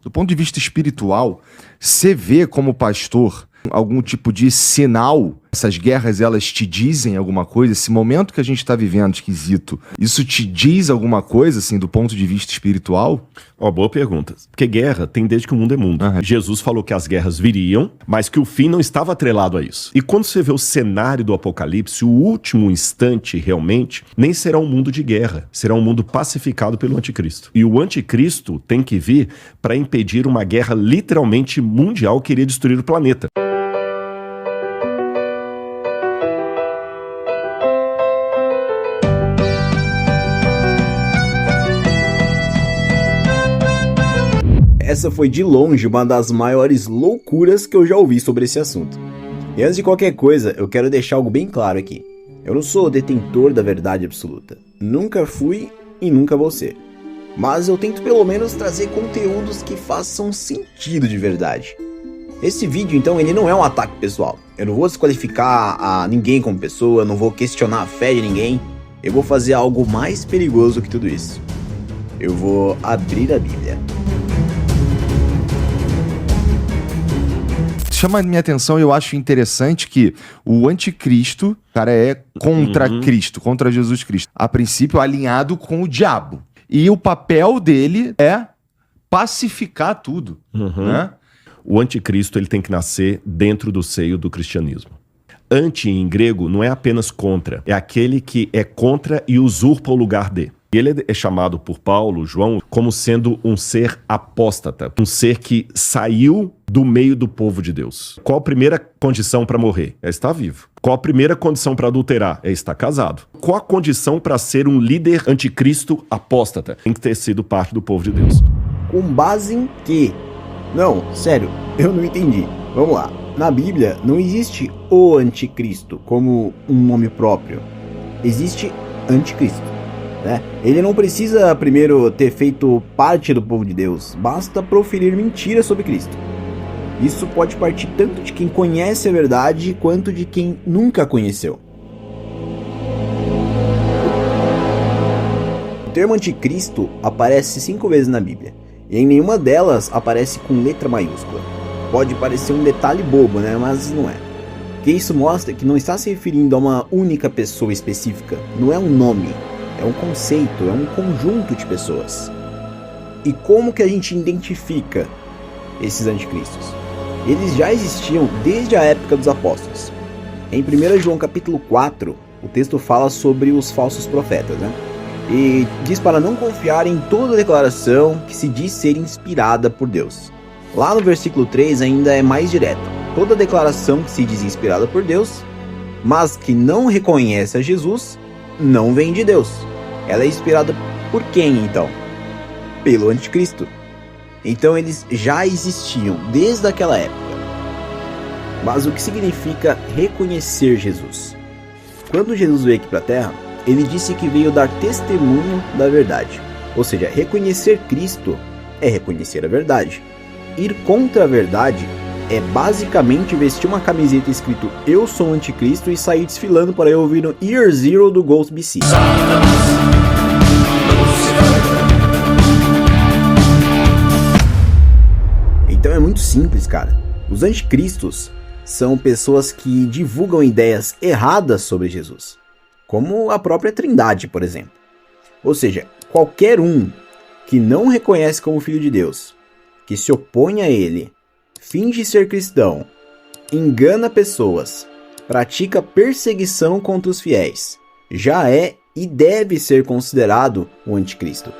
Do ponto de vista espiritual, você vê como pastor algum tipo de sinal? Essas guerras, elas te dizem alguma coisa? Esse momento que a gente está vivendo esquisito, isso te diz alguma coisa, assim, do ponto de vista espiritual? Boa pergunta. Porque guerra tem desde que o mundo é mundo. Jesus falou que as guerras viriam, mas que o fim não estava atrelado a isso. E quando você vê o cenário do Apocalipse, o último instante, realmente, nem será um mundo de guerra. Será um mundo pacificado pelo anticristo. E o anticristo tem que vir para impedir uma guerra literalmente mundial que iria destruir o planeta. Essa foi de longe uma das maiores loucuras que eu já ouvi sobre esse assunto. E antes de qualquer coisa, eu quero deixar algo bem claro aqui. Eu não sou detentor da verdade absoluta. Nunca fui e nunca vou ser. Mas eu tento pelo menos trazer conteúdos que façam sentido de verdade. Esse vídeo, então, ele não é um ataque pessoal. Eu não vou desqualificar a ninguém como pessoa, não vou questionar a fé de ninguém. Eu vou fazer algo mais perigoso que tudo isso. Eu vou abrir a Bíblia. Chama a minha atenção e eu acho interessante que o anticristo, cara, é contra Cristo, contra Jesus Cristo. A princípio, alinhado com o diabo. E o papel dele é pacificar tudo, né? O anticristo, ele tem que nascer dentro do seio do cristianismo. Anti, em grego, não é apenas contra, é aquele que é contra e usurpa o lugar de. E ele é chamado por Paulo, João, como sendo um ser apóstata, um ser que saiu do meio do povo de Deus. Qual a primeira condição para morrer? É estar vivo. Qual a primeira condição para adulterar? É estar casado. Qual a condição para ser um líder anticristo apóstata? Tem que ter sido parte do povo de Deus. Com base em quê? Não, sério, eu não entendi. Vamos lá. Na Bíblia não existe o anticristo como um nome próprio. Existe anticristo. Né? Ele não precisa primeiro ter feito parte do povo de Deus, basta proferir mentiras sobre Cristo. Isso pode partir tanto de quem conhece a verdade quanto de quem nunca conheceu. O termo anticristo aparece 5 vezes na Bíblia, e em nenhuma delas aparece com letra maiúscula. Pode parecer um detalhe bobo, né? Mas não é. Porque isso mostra que não está se referindo a uma única pessoa específica, não é um nome. É um conceito, é um conjunto de pessoas. E como que a gente identifica esses anticristos? Eles já existiam desde a época dos apóstolos. Em 1 João capítulo 4, o texto fala sobre os falsos profetas, né? E diz para não confiar em toda declaração que se diz ser inspirada por Deus. Lá no versículo 3 ainda é mais direto. Toda declaração que se diz inspirada por Deus, mas que não reconhece a Jesus, não vem de Deus. Ela é inspirada por quem, então? Pelo anticristo. Então eles já existiam desde aquela época. Mas o que significa reconhecer Jesus? Quando Jesus veio aqui para a Terra, ele disse que veio dar testemunho da verdade. Ou seja, reconhecer Cristo é reconhecer a verdade. Ir contra a verdade é basicamente vestir uma camiseta escrito "Eu sou o anticristo" e sair desfilando para eu ouvir no Year Zero do Ghost BC. Então é muito simples, cara. Os anticristos são pessoas que divulgam ideias erradas sobre Jesus, como a própria Trindade, por exemplo. Ou seja, qualquer um que não reconhece como filho de Deus, que se opõe a ele, finge ser cristão, engana pessoas, pratica perseguição contra os fiéis, já é e deve ser considerado o anticristo.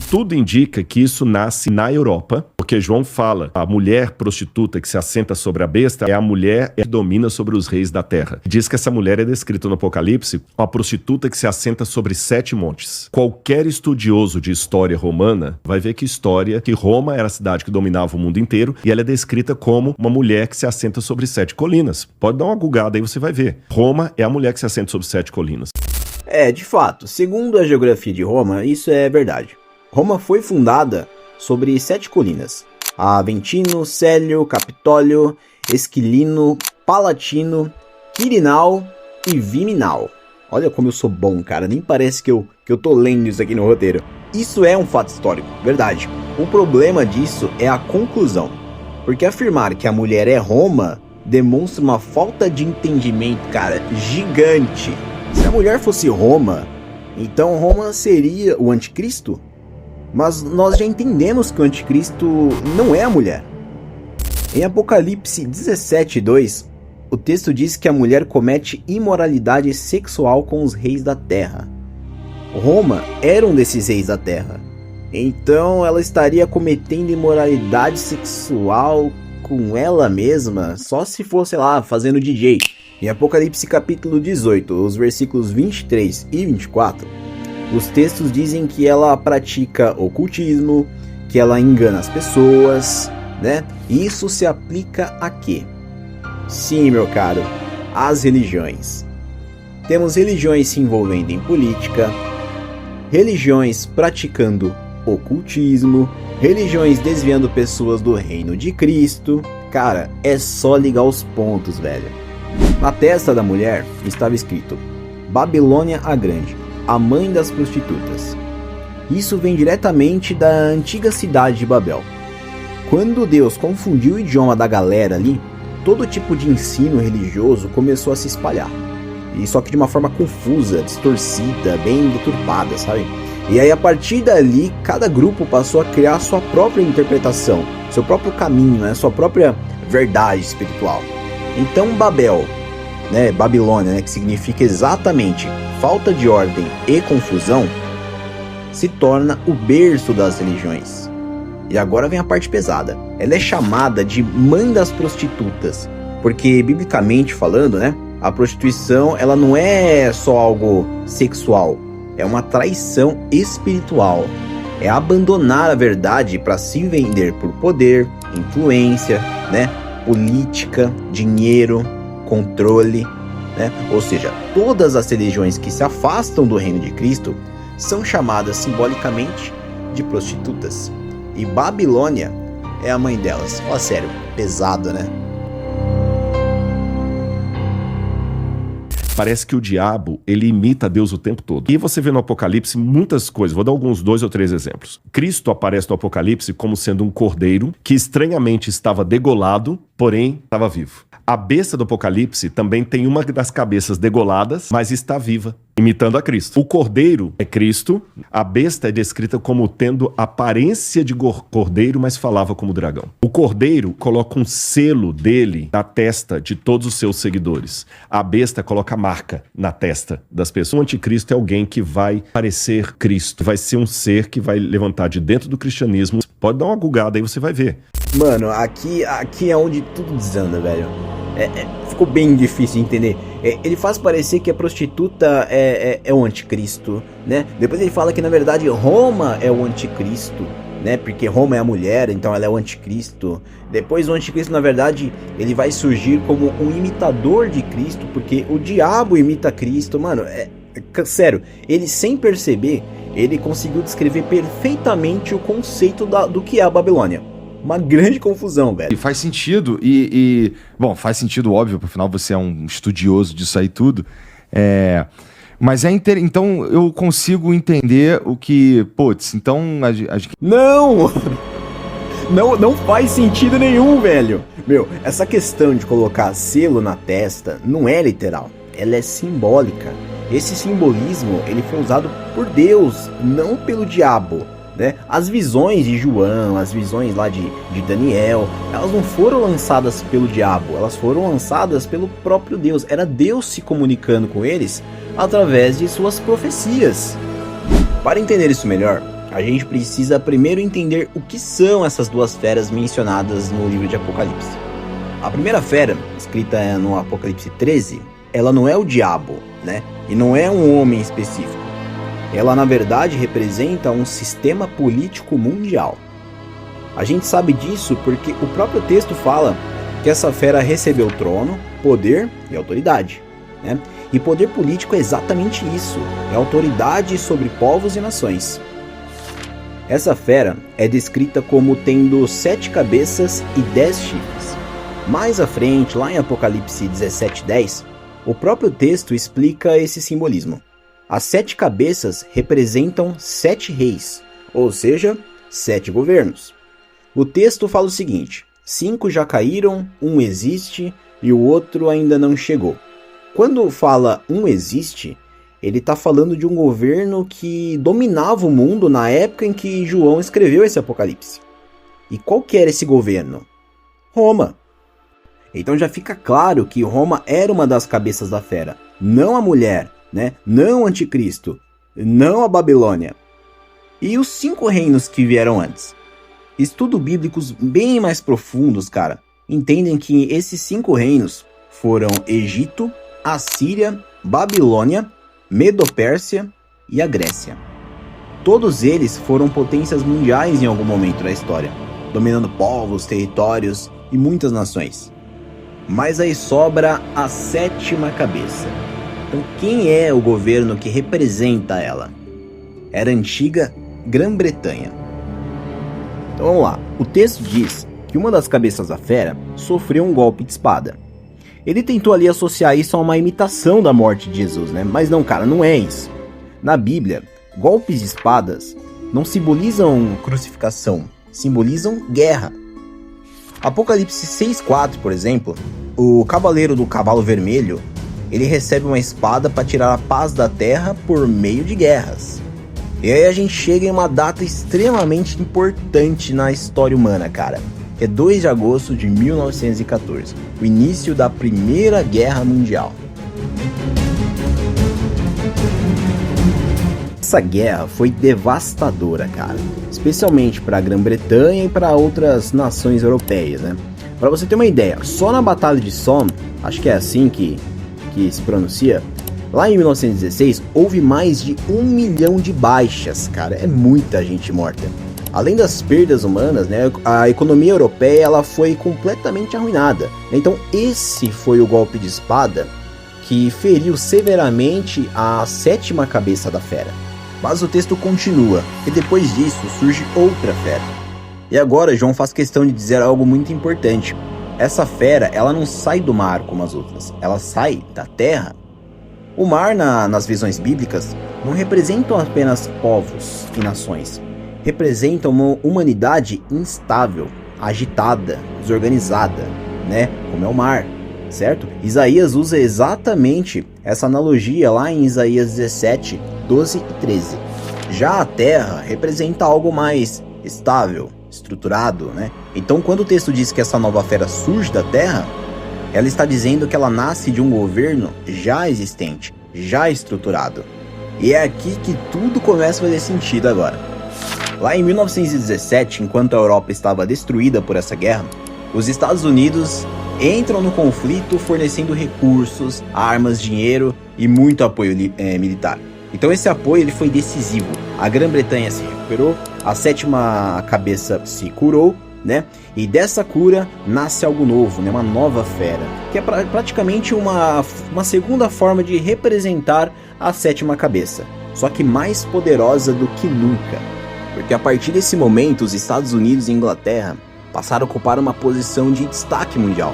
Tudo indica que isso nasce na Europa, porque João fala, a mulher prostituta que se assenta sobre a besta é a mulher que domina sobre os reis da terra. Diz que essa mulher é descrita no Apocalipse, uma prostituta que se assenta sobre 7 montes. Qualquer estudioso de história romana vai ver que Roma era a cidade que dominava o mundo inteiro, e ela é descrita como uma mulher que se assenta sobre 7 colinas. Pode dar uma googada aí, você vai ver. Roma é a mulher que se assenta sobre 7 colinas. De fato, segundo a geografia de Roma, isso é verdade. Roma foi fundada sobre 7 colinas: Aventino, Célio, Capitólio, Esquilino, Palatino, Quirinal e Viminal. Olha como eu sou bom, cara. Nem parece que eu tô lendo isso aqui no roteiro. Isso é um fato histórico, verdade. O problema disso é a conclusão. Porque afirmar que a mulher é Roma demonstra uma falta de entendimento, cara, gigante. Se a mulher fosse Roma, então Roma seria o anticristo? Mas nós já entendemos que o anticristo não é a mulher. Em Apocalipse 17:2, o texto diz que a mulher comete imoralidade sexual com os reis da terra. Roma era um desses reis da terra. Então ela estaria cometendo imoralidade sexual com ela mesma, só se for, sei lá, fazendo DJ. Em Apocalipse capítulo 18, os versículos 23 e 24, os textos dizem que ela pratica ocultismo, que ela engana as pessoas, né? E isso se aplica a quê? Sim, meu caro, às religiões. Temos religiões se envolvendo em política, religiões praticando ocultismo, religiões desviando pessoas do reino de Cristo. Cara, é só ligar os pontos, velho. Na testa da mulher estava escrito: Babilônia a Grande, a mãe das prostitutas. Isso vem diretamente da antiga cidade de Babel. Quando Deus confundiu o idioma da galera ali, todo tipo de ensino religioso começou a se espalhar. E só que de uma forma confusa, distorcida, bem deturpada, sabe? E aí a partir dali, cada grupo passou a criar sua própria interpretação, seu próprio caminho, né? Sua própria verdade espiritual. Então Babel, né? Babilônia, né? Que significa exatamente falta de ordem e confusão, se torna o berço das religiões. E agora vem a parte pesada. Ela é chamada de mãe das prostitutas, porque biblicamente falando, né, a prostituição ela não é só algo sexual, é uma traição espiritual. É abandonar a verdade para se vender por poder, influência, né, política, dinheiro, controle, né? Ou seja, todas as religiões que se afastam do reino de Cristo são chamadas simbolicamente de prostitutas. E Babilônia é a mãe delas. Fala sério, pesado, né? Parece que o diabo, ele imita Deus o tempo todo. E você vê no Apocalipse muitas coisas. Vou dar alguns 2 ou 3 exemplos. Cristo aparece no Apocalipse como sendo um cordeiro que estranhamente estava degolado, porém estava vivo. A besta do Apocalipse também tem uma das cabeças degoladas, mas está viva, imitando a Cristo. O cordeiro é Cristo, a besta é descrita como tendo aparência de cordeiro, mas falava como dragão. O cordeiro coloca um selo dele na testa de todos os seus seguidores. A besta coloca a marca na testa das pessoas. O anticristo é alguém que vai parecer Cristo, vai ser um ser que vai levantar de dentro do cristianismo. Pode dar uma gugada aí, você vai ver. Mano, aqui é onde tudo desanda, velho. Ficou bem difícil de entender. Ele faz parecer que a prostituta é o anticristo, né? Depois ele fala que na verdade Roma é o anticristo, né? Porque Roma é a mulher, então ela é o anticristo. Depois o anticristo na verdade ele vai surgir como um imitador de Cristo, porque o diabo imita Cristo. Mano, sério, ele sem perceber, ele conseguiu descrever perfeitamente o conceito do que é a Babilônia. Uma grande confusão, velho. E faz sentido, bom, faz sentido, óbvio, por final você é um estudioso disso aí tudo, mas então eu consigo entender o que, então... Não faz sentido nenhum, velho. Meu, essa questão de colocar selo na testa não é literal, ela é simbólica. Esse simbolismo, ele foi usado por Deus, não pelo diabo. Né? As visões de João, as visões lá de Daniel, elas não foram lançadas pelo diabo, elas foram lançadas pelo próprio Deus. Era Deus se comunicando com eles através de suas profecias. Para entender isso melhor, a gente precisa primeiro entender o que são essas duas feras mencionadas no livro de Apocalipse. A primeira fera, escrita no Apocalipse 13, ela não é o diabo, né? E não é um homem específico. Ela, na verdade, representa um sistema político mundial. A gente sabe disso porque o próprio texto fala que essa fera recebeu trono, poder e autoridade, né? E poder político é exatamente isso, é autoridade sobre povos e nações. Essa fera é descrita como tendo 7 cabeças e 10 chifres. Mais à frente, lá em Apocalipse 17:10, O próprio texto explica esse simbolismo. As 7 cabeças representam 7 reis, ou seja, 7 governos. O texto fala o seguinte: 5 já caíram, 1 existe e o outro ainda não chegou. Quando fala um existe, ele está falando de um governo que dominava o mundo na época em que João escreveu esse Apocalipse. E qual que era esse governo? Roma. Então já fica claro que Roma era uma das cabeças da fera, não a mulher, né? Não o anticristo, não a Babilônia. E os 5 reinos que vieram antes? Estudos bíblicos bem mais profundos, cara, entendem que esses 5 reinos foram Egito, Assíria, Babilônia, Medo-Pérsia e a Grécia. Todos eles foram potências mundiais em algum momento da história, dominando povos, territórios e muitas nações. Mas aí sobra a 7ª cabeça. Então quem é o governo que representa ela? Era a antiga Grã-Bretanha. Então vamos lá. O texto diz que uma das cabeças da fera sofreu um golpe de espada. Ele tentou ali associar isso a uma imitação da morte de Jesus, né? Mas não, cara, não é isso. Na Bíblia, golpes de espadas não simbolizam crucificação, simbolizam guerra. Apocalipse 6:4, por exemplo, o cavaleiro do cavalo vermelho, ele recebe uma espada para tirar a paz da terra por meio de guerras. E aí a gente chega em uma data extremamente importante na história humana, cara. Que é 2 de agosto de 1914, o início da Primeira Guerra Mundial. Essa guerra foi devastadora, cara, especialmente para a Grã-Bretanha e para outras nações europeias, né? Para você ter uma ideia, só na Batalha de Somme, acho que é assim que se pronuncia, lá em 1916 houve mais de 1 milhão de baixas, cara, é muita gente morta. Além das perdas humanas, né, a economia europeia ela foi completamente arruinada. Então esse foi o golpe de espada que feriu severamente a 7ª cabeça da fera. Mas o texto continua, e depois disso surge outra fera. E agora João faz questão de dizer algo muito importante. Essa fera ela não sai do mar como as outras, ela sai da terra. O mar nas visões bíblicas não representam apenas povos e nações. Representa uma humanidade instável, agitada, desorganizada, né? Como é o mar, certo? Isaías usa exatamente essa analogia lá em Isaías 17, 12 e 13. Já a terra representa algo mais estável, estruturado, né? Então quando o texto diz que essa nova fera surge da terra, ela está dizendo que ela nasce de um governo já existente, já estruturado. E é aqui que tudo começa a fazer sentido agora. Lá em 1917, enquanto a Europa estava destruída por essa guerra, os Estados Unidos entram no conflito fornecendo recursos, armas, dinheiro e muito apoio militar. Então esse apoio ele foi decisivo. A Grã-Bretanha se recuperou, a 7ª cabeça se curou, né? E dessa cura nasce algo novo, né? Uma nova fera, que é praticamente uma segunda forma de representar a 7ª cabeça, só que mais poderosa do que nunca. Porque a partir desse momento, os Estados Unidos e Inglaterra passaram a ocupar uma posição de destaque mundial,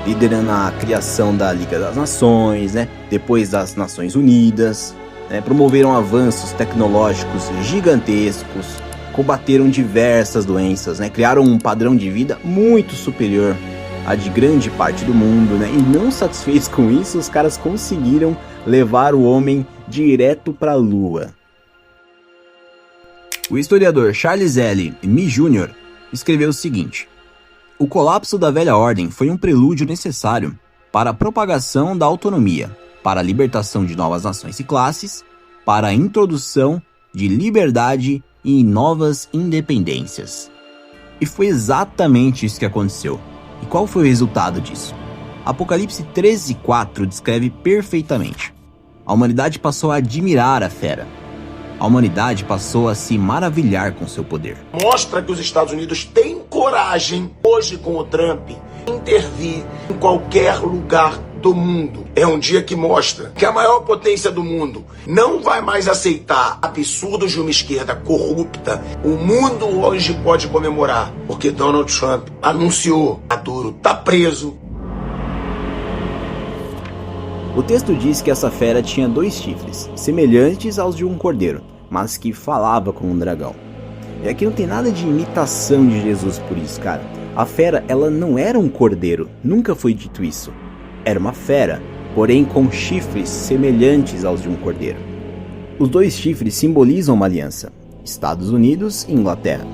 liderando a criação da Liga das Nações, né? Depois das Nações Unidas, né? Promoveram avanços tecnológicos gigantescos, combateram diversas doenças, né? Criaram um padrão de vida muito superior à de grande parte do mundo, né? E não satisfeitos com isso, os caras conseguiram levar o homem direto para a Lua. O historiador Charles L. Mee Jr. escreveu o seguinte: o colapso da velha ordem foi um prelúdio necessário para a propagação da autonomia, para a libertação de novas nações e classes, para a introdução de liberdade e novas independências. E foi exatamente isso que aconteceu. E qual foi o resultado disso? Apocalipse 13:4 descreve perfeitamente. A humanidade passou a admirar a fera. A humanidade passou a se maravilhar com seu poder. Mostra que os Estados Unidos têm coragem, hoje com o Trump, intervir em qualquer lugar do mundo. É um dia que mostra que a maior potência do mundo não vai mais aceitar absurdos de uma esquerda corrupta. O mundo hoje pode comemorar, porque Donald Trump anunciou: Maduro está preso. O texto diz que essa fera tinha 2 chifres, semelhantes aos de um cordeiro, mas que falava como um dragão. E aqui não tem nada de imitação de Jesus por isso, cara. A fera, ela não era um cordeiro, nunca foi dito isso. Era uma fera, porém com chifres semelhantes aos de um cordeiro. Os 2 chifres simbolizam uma aliança, Estados Unidos e Inglaterra.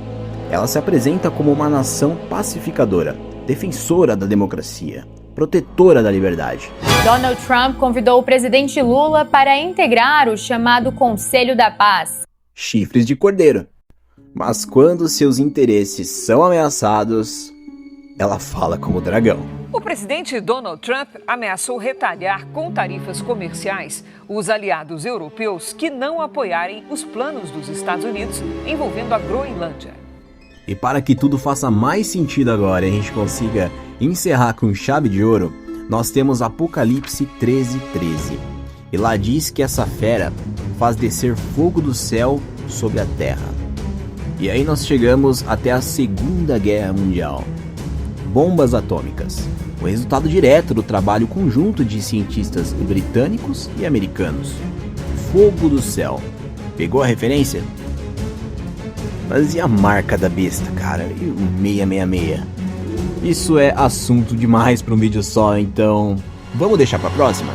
Ela se apresenta como uma nação pacificadora, defensora da democracia, protetora da liberdade. Donald Trump convidou o presidente Lula para integrar o chamado Conselho da Paz. Chifres de cordeiro. Mas quando seus interesses são ameaçados, ela fala como dragão. O presidente Donald Trump ameaçou retalhar com tarifas comerciais os aliados europeus que não apoiarem os planos dos Estados Unidos envolvendo a Groenlândia. E para que tudo faça mais sentido agora e a gente consiga encerrar com chave de ouro, nós temos Apocalipse 13:13. E lá diz que essa fera faz descer fogo do céu sobre a terra. E aí nós chegamos até a Segunda Guerra Mundial. Bombas atômicas. O resultado direto do trabalho conjunto de cientistas britânicos e americanos. Fogo do céu. Pegou a referência? Mas e a marca da besta, cara? E o 666? Isso é assunto demais para um vídeo só, então vamos deixar para a próxima?